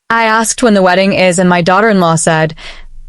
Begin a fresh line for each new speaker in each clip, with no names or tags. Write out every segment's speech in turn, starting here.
I asked when the wedding is, and my daughter-in-law said,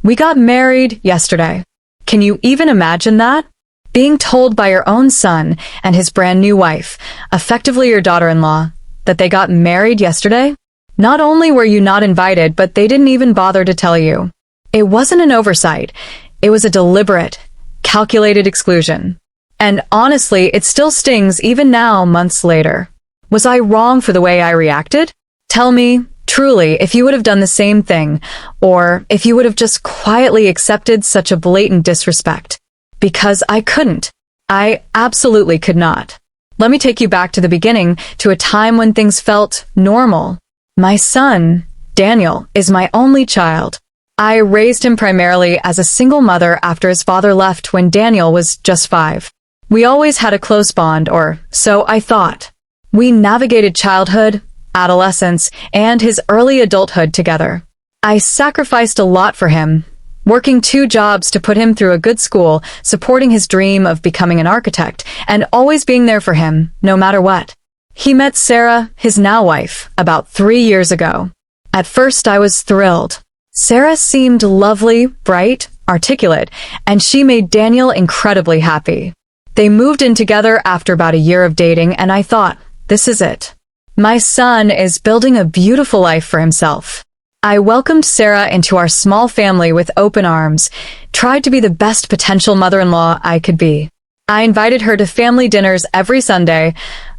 "We got married yesterday." Can you even imagine that? Being told by your own son and his brand new wife, effectively your daughter-in-law, that they got married yesterday? Not only were you not invited, but they didn't even bother to tell you. It wasn't an oversight. It was a deliberate, calculated exclusion. And honestly, it still stings even now, months later. Was I wrong for the way I reacted? Tell me, truly, if you would have done the same thing, or if you would have just quietly accepted such a blatant disrespect. Because I couldn't. I absolutely could not. Let me take you back to the beginning, to a time when things felt normal. My son, Daniel, is my only child. I raised him primarily as a single mother after his father left when Daniel was just 5. We always had a close bond, or so I thought. We navigated childhood, adolescence, and his early adulthood together. I sacrificed a lot for him, working 2 jobs to put him through a good school, supporting his dream of becoming an architect, and always being there for him, no matter what. He met Sarah, his now wife, about 3 years ago. At first I was thrilled. Sarah seemed lovely, bright, articulate, and she made Daniel incredibly happy. They moved in together after about a year of dating, and I thought, this is it. My son is building a beautiful life for himself. I welcomed Sarah into our small family with open arms, tried to be the best potential mother-in-law I could be. I invited her to family dinners every Sunday,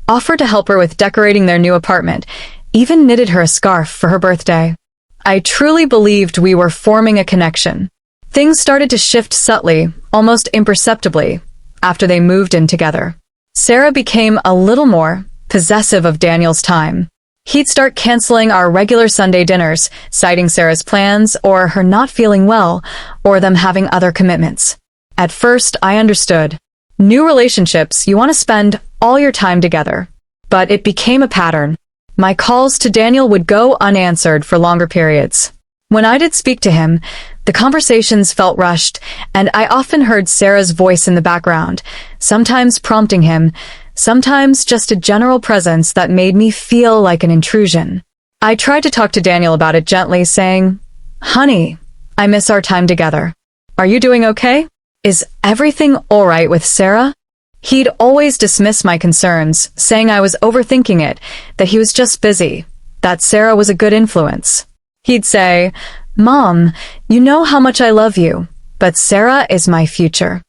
offered to help her with decorating their new apartment, even knitted her a scarf for her birthday. I truly believed we were forming a connection. Things started to shift subtly, almost imperceptibly, after they moved in together. Sarah became a little more possessive of Daniel's time. He'd start canceling our regular Sunday dinners, citing Sarah's plans, or her not feeling well, or them having other commitments. At first, I understood. New relationships, you want to spend all your time together. But it became a pattern. My calls to Daniel would go unanswered for longer periods. When I did speak to him, the conversations felt rushed, and I often heard Sarah's voice in the background, sometimes prompting him, sometimes just a general presence that made me feel like an intrusion. I tried to talk to Daniel about it gently, saying, "Honey, I miss our time together. Are you doing okay? Is everything all right with Sarah?" He'd always dismiss my concerns, saying I was overthinking it, that he was just busy, that Sarah was a good influence. He'd say, "Mom, you know how much I love you, but Sarah is my future."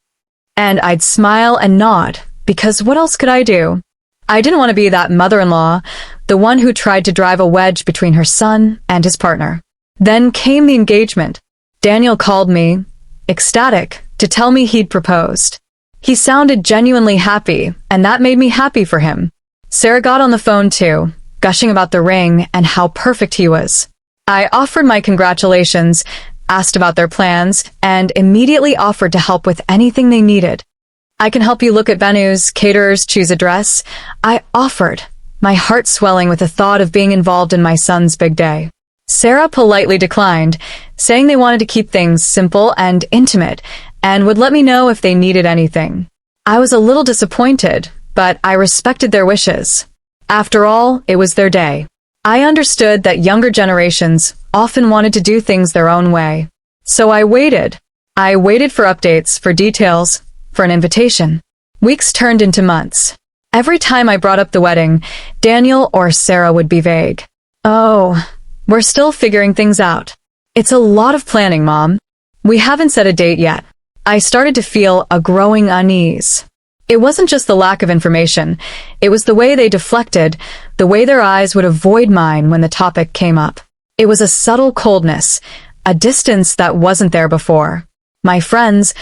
And I'd smile and nod, because what else could I do? I didn't want to be that mother-in-law, the one who tried to drive a wedge between her son and his partner. Then came the engagement. Daniel called me, ecstatic, to tell me he'd proposed. He sounded genuinely happy, and that made me happy for him. Sarah got on the phone too, gushing about the ring and how perfect he was. I offered my congratulations, asked about their plans, and immediately offered to help with anything they needed. "I can help you look at venues, caterers, choose a dress." I offered, my heart swelling with the thought of being involved in my son's big day. Sarah politely declined, saying they wanted to keep things simple and intimate, and would let me know if they needed anything. I was a little disappointed, but I respected their wishes. After all, it was their day. I understood that younger generations often wanted to do things their own way. So I waited. I waited for updates, for details, for an invitation. Weeks turned into months. Every time I brought up the wedding, Daniel or Sarah would be vague. "Oh, we're still figuring things out. It's a lot of planning, Mom. We haven't set a date yet." I started to feel a growing unease. It wasn't just the lack of information. It was the way they deflected, the way their eyes would avoid mine when the topic came up. It was a subtle coldness, a distance that wasn't there before. My friends,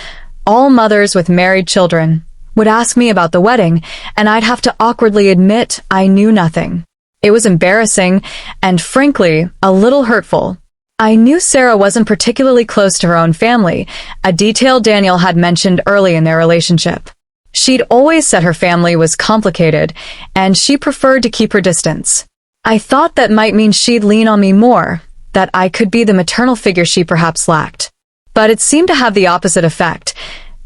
all mothers with married children, would ask me about the wedding, and I'd have to awkwardly admit I knew nothing. It was embarrassing, and frankly, a little hurtful. I knew Sarah wasn't particularly close to her own family, a detail Daniel had mentioned early in their relationship. She'd always said her family was complicated, and she preferred to keep her distance. I thought that might mean she'd lean on me more, that I could be the maternal figure she perhaps lacked. But it seemed to have the opposite effect.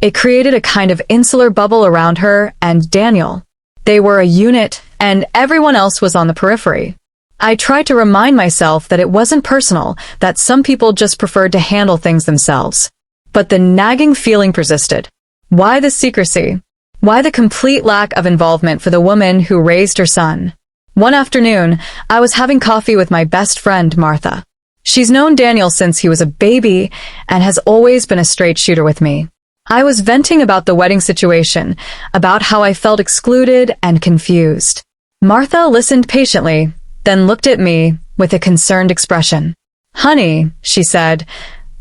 It created a kind of insular bubble around her and Daniel. They were a unit, and everyone else was on the periphery. I tried to remind myself that it wasn't personal, that some people just preferred to handle things themselves. But the nagging feeling persisted. Why the secrecy? Why the complete lack of involvement for the woman who raised her son? One afternoon, I was having coffee with my best friend, Martha. She's known Daniel since he was a baby and has always been a straight shooter with me. I was venting about the wedding situation, about how I felt excluded and confused. Martha listened patiently, then looked at me with a concerned expression. "Honey," she said,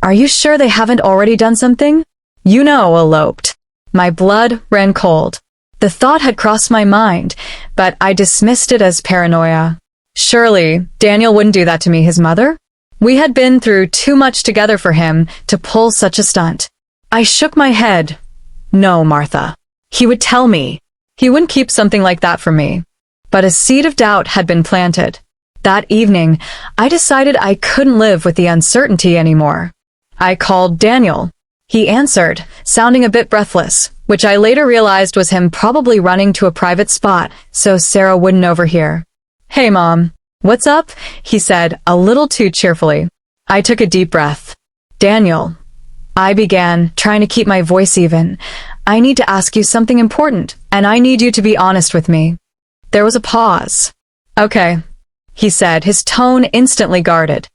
"are you sure they haven't already done something? You know, eloped." My blood ran cold. The thought had crossed my mind, but I dismissed it as paranoia. Surely, Daniel wouldn't do that to me, his mother? We had been through too much together for him to pull such a stunt. I shook my head. No, Martha. He would tell me. He wouldn't keep something like that from me. But a seed of doubt had been planted. That evening, I decided I couldn't live with the uncertainty anymore. I called Daniel. He answered, sounding a bit breathless, which I later realized was him probably running to a private spot so Sarah wouldn't overhear. "Hey, Mom. What's up?" he said, a little too cheerfully. I took a deep breath. "Daniel," I began, trying to keep my voice even, "I need to ask you something important, and I need you to be honest with me." There was a pause. "Okay," he said, his tone instantly guarded.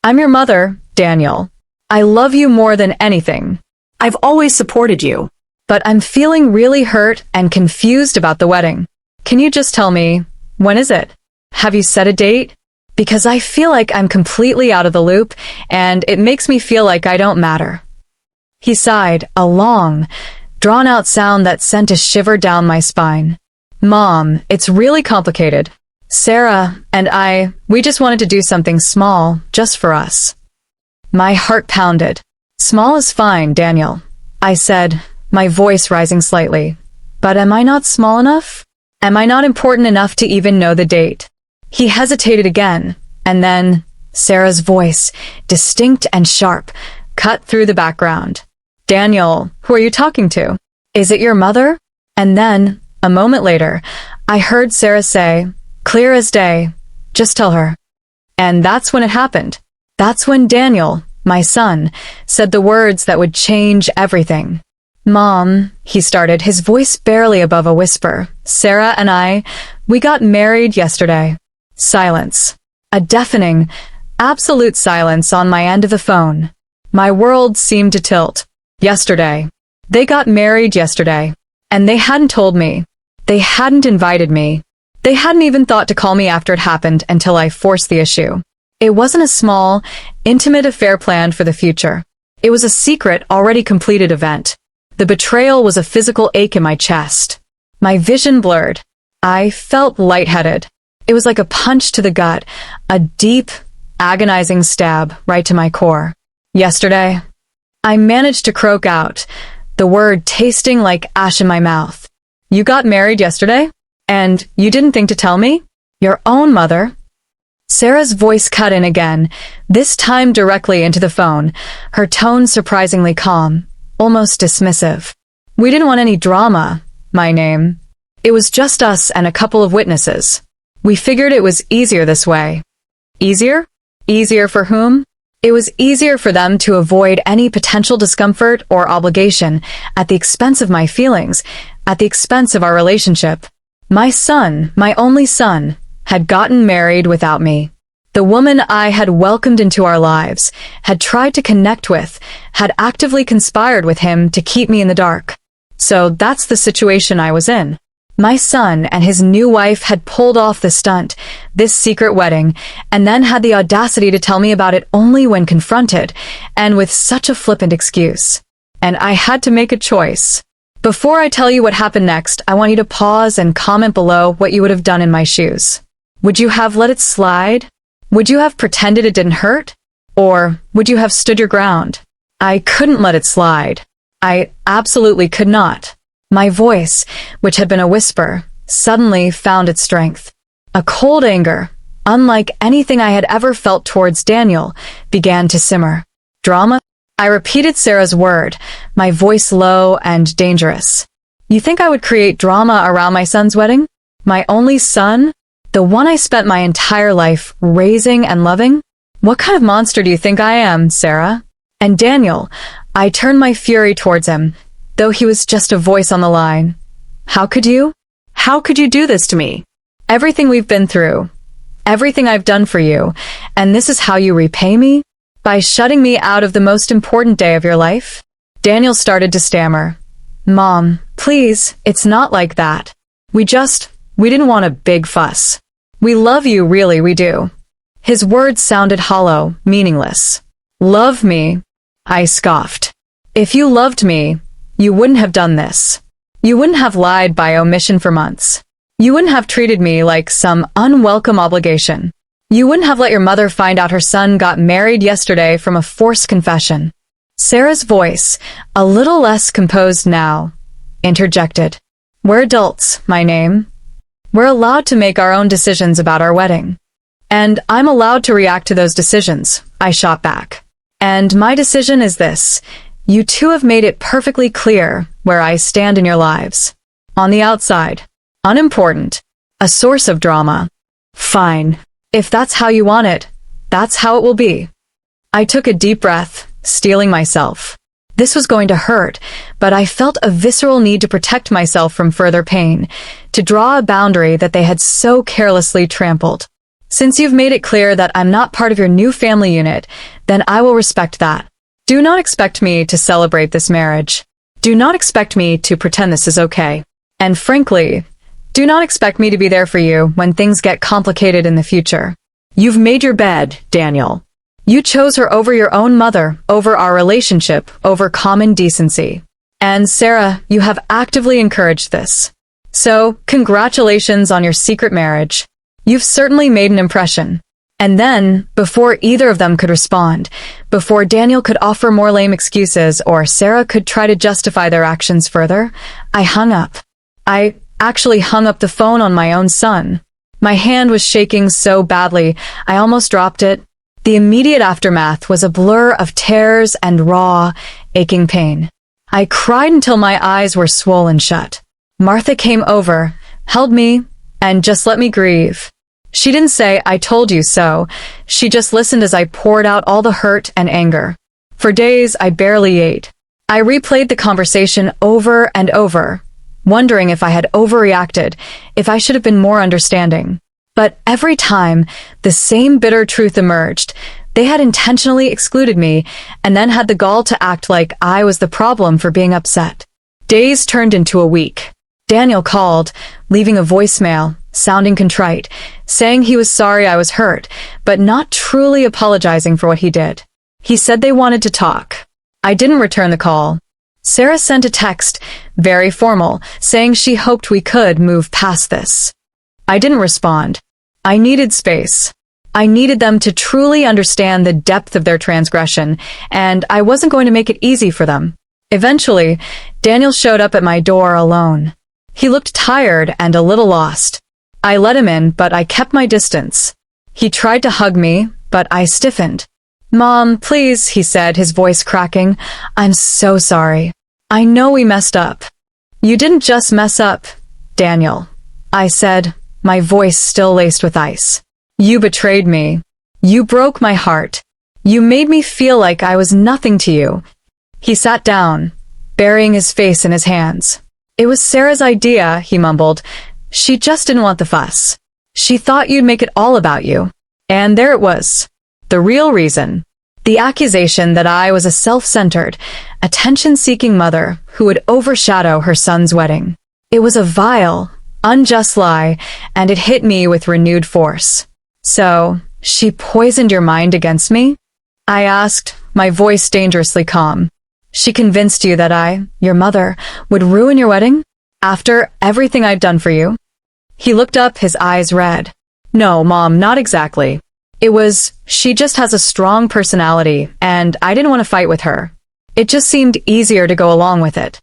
"I'm your mother, Daniel. I love you more than anything. I've always supported you. But I'm feeling really hurt and confused about the wedding. Can you just tell me, when is it? Have you set a date? Because I feel like I'm completely out of the loop, and it makes me feel like I don't matter." He sighed, a long, drawn-out sound that sent a shiver down my spine. "Mom, it's really complicated. Sarah and we just wanted to do something small, just for us." My heart pounded. "Small is fine, Daniel," I said, my voice rising slightly. "But am I not small enough? Am I not important enough to even know the date?" He hesitated again, and then Sarah's voice, distinct and sharp, cut through the background. "Daniel, who are you talking to? Is it your mother?" And then, a moment later, I heard Sarah say, clear as day, "Just tell her." And that's when it happened. That's when Daniel, my son, said the words that would change everything. "Mom," he started, his voice barely above a whisper, "Sarah and we got married yesterday." Silence. A deafening, absolute silence on my end of the phone. My world seemed to tilt. Yesterday. They got married yesterday. And they hadn't told me. They hadn't invited me. They hadn't even thought to call me after it happened until I forced the issue. It wasn't a small, intimate affair planned for the future. It was a secret, already completed event. The betrayal was a physical ache in my chest. My vision blurred. I felt lightheaded. It was like a punch to the gut, a deep, agonizing stab right to my core. Yesterday, I managed to croak out, the word tasting like ash in my mouth. "You got married yesterday? And you didn't think to tell me? Your own mother?" Sarah's voice cut in again, this time directly into the phone, her tone surprisingly calm, almost dismissive. "We didn't want any drama, my name. It was just us and a couple of witnesses. We figured it was easier this way." Easier? Easier for whom? It was easier for them to avoid any potential discomfort or obligation at the expense of my feelings, at the expense of our relationship. My son, my only son, had gotten married without me. The woman I had welcomed into our lives, had tried to connect with, had actively conspired with him to keep me in the dark. So that's the situation I was in. My son and his new wife had pulled off the stunt, this secret wedding, and then had the audacity to tell me about it only when confronted, and with such a flippant excuse. And I had to make a choice. Before I tell you what happened next, I want you to pause and comment below what you would have done in my shoes. Would you have let it slide? Would you have pretended it didn't hurt? Or would you have stood your ground? I couldn't let it slide. I absolutely could not. My voice, which had been a whisper, suddenly found its strength. A cold anger, unlike anything I had ever felt towards Daniel, began to simmer. "Drama?" I repeated Sarah's word, my voice low and dangerous. "You think I would create drama around my son's wedding? My only son? The one I spent my entire life raising and loving? What kind of monster do you think I am, Sarah? And Daniel, I turned my fury towards him, though he was just a voice on the line. How could you? How could you do this to me? Everything we've been through, everything I've done for you, and this is how you repay me? By shutting me out of the most important day of your life? Daniel started to stammer. Mom, please, it's not like that. We didn't want a big fuss. We love you, really, we do. His words sounded hollow, meaningless. Love me? I scoffed. If you loved me, you wouldn't have done this. You wouldn't have lied by omission for months. You wouldn't have treated me like some unwelcome obligation. You wouldn't have let your mother find out her son got married yesterday from a forced confession. Sarah's voice, a little less composed now, interjected. We're adults, my name. We're allowed to make our own decisions about our wedding. And I'm allowed to react to those decisions, I shot back. And my decision is this. You two have made it perfectly clear where I stand in your lives. On the outside. Unimportant. A source of drama. Fine. If that's how you want it, that's how it will be. I took a deep breath, steeling myself. This was going to hurt, but I felt a visceral need to protect myself from further pain, to draw a boundary that they had so carelessly trampled. Since you've made it clear that I'm not part of your new family unit, then I will respect that. Do not expect me to celebrate this marriage. Do not expect me to pretend this is okay. And frankly, do not expect me to be there for you when things get complicated in the future. You've made your bed, Daniel. You chose her over your own mother, over our relationship, over common decency. And Sarah, you have actively encouraged this. So, congratulations on your secret marriage. You've certainly made an impression. And then, before either of them could respond, before Daniel could offer more lame excuses or Sarah could try to justify their actions further, I hung up. I actually hung up the phone on my own son. My hand was shaking so badly, I almost dropped it. The immediate aftermath was a blur of tears and raw, aching pain. I cried until my eyes were swollen shut. Martha came over, held me, and just let me grieve. She didn't say, I told you so. She just listened as I poured out all the hurt and anger. For days, I barely ate. I replayed the conversation over and over, wondering if I had overreacted, if I should have been more understanding. But every time, the same bitter truth emerged. They had intentionally excluded me, and then had the gall to act like I was the problem for being upset. Days turned into a week. Daniel called, leaving a voicemail, sounding contrite, saying he was sorry I was hurt, but not truly apologizing for what he did. He said they wanted to talk. I didn't return the call. Sarah sent a text, very formal, saying she hoped we could move past this. I didn't respond. I needed space. I needed them to truly understand the depth of their transgression, and I wasn't going to make it easy for them. Eventually, Daniel showed up at my door alone. He looked tired and a little lost. I let him in, but I kept my distance. He tried to hug me, but I stiffened. Mom, please, he said, his voice cracking. I'm so sorry. I know we messed up. You didn't just mess up, Daniel, I said, my voice still laced with ice. You betrayed me. You broke my heart. You made me feel like I was nothing to you. He sat down, burying his face in his hands. It was Sarah's idea, he mumbled. She just didn't want the fuss. She thought you'd make it all about you. And there it was. The real reason. The accusation that I was a self-centered, attention-seeking mother who would overshadow her son's wedding. It was a vile, unjust lie, and it hit me with renewed force. So, she poisoned your mind against me? I asked, my voice dangerously calm. She convinced you that I, your mother, would ruin your wedding? After everything I'd done for you? He looked up, his eyes red. No, Mom, not exactly. It was, she just has a strong personality, and I didn't want to fight with her. It just seemed easier to go along with it.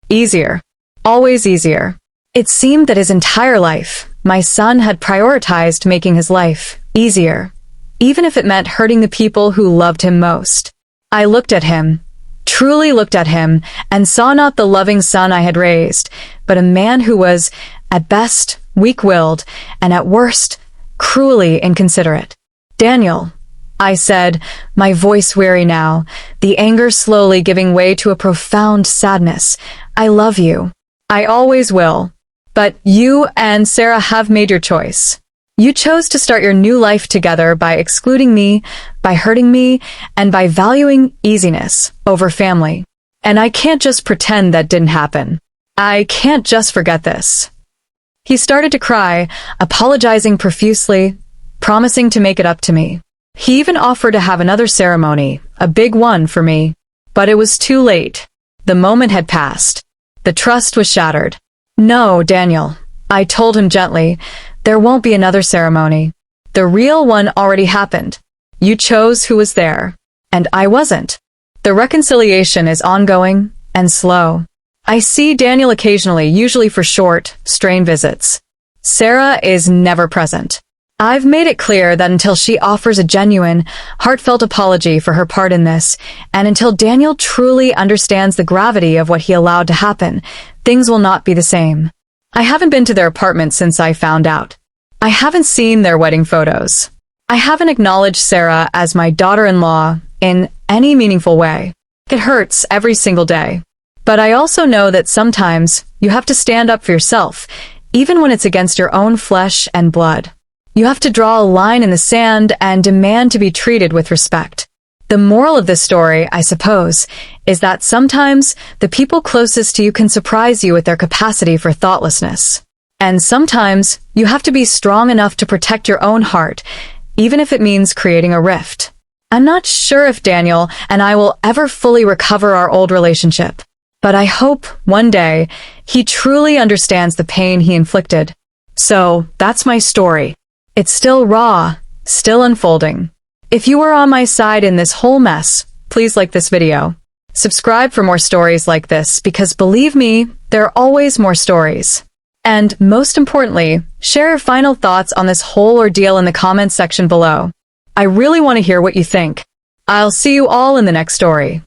Easier. Always easier. It seemed that his entire life, my son had prioritized making his life easier, even if it meant hurting the people who loved him most. I looked at him, truly looked at him, and saw not the loving son I had raised, but a man who was, at best, weak-willed, and at worst, cruelly inconsiderate. "Daniel," I said, my voice weary now, the anger slowly giving way to a profound sadness. "I love you. I always will. But you and Sarah have made your choice. You chose to start your new life together by excluding me, by hurting me, and by valuing easiness over family. And I can't just pretend that didn't happen. I can't just forget this." He started to cry, apologizing profusely, promising to make it up to me. He even offered to have another ceremony, a big one for me. But it was too late. The moment had passed. The trust was shattered. "No, Daniel," I told him gently, "there won't be another ceremony. The real one already happened. You chose who was there, and I wasn't. The reconciliation is ongoing and slow. I see Daniel occasionally, usually for short, strained visits. Sarah is never present. I've made it clear that until she offers a genuine, heartfelt apology for her part in this, and until Daniel truly understands the gravity of what he allowed to happen, things will not be the same. I haven't been to their apartment since I found out. I haven't seen their wedding photos. I haven't acknowledged Sarah as my daughter-in-law in any meaningful way. It hurts every single day. But I also know that sometimes you have to stand up for yourself, even when it's against your own flesh and blood. You have to draw a line in the sand and demand to be treated with respect. The moral of this story, I suppose, is that sometimes the people closest to you can surprise you with their capacity for thoughtlessness. And sometimes you have to be strong enough to protect your own heart, even if it means creating a rift. I'm not sure if Daniel and I will ever fully recover our old relationship, but I hope one day he truly understands the pain he inflicted. So that's my story. It's still raw, still unfolding. If you are on my side in this whole mess, please like this video. Subscribe for more stories like this because believe me, there are always more stories. And most importantly, share your final thoughts on this whole ordeal in the comments section below. I really want to hear what you think. I'll see you all in the next story.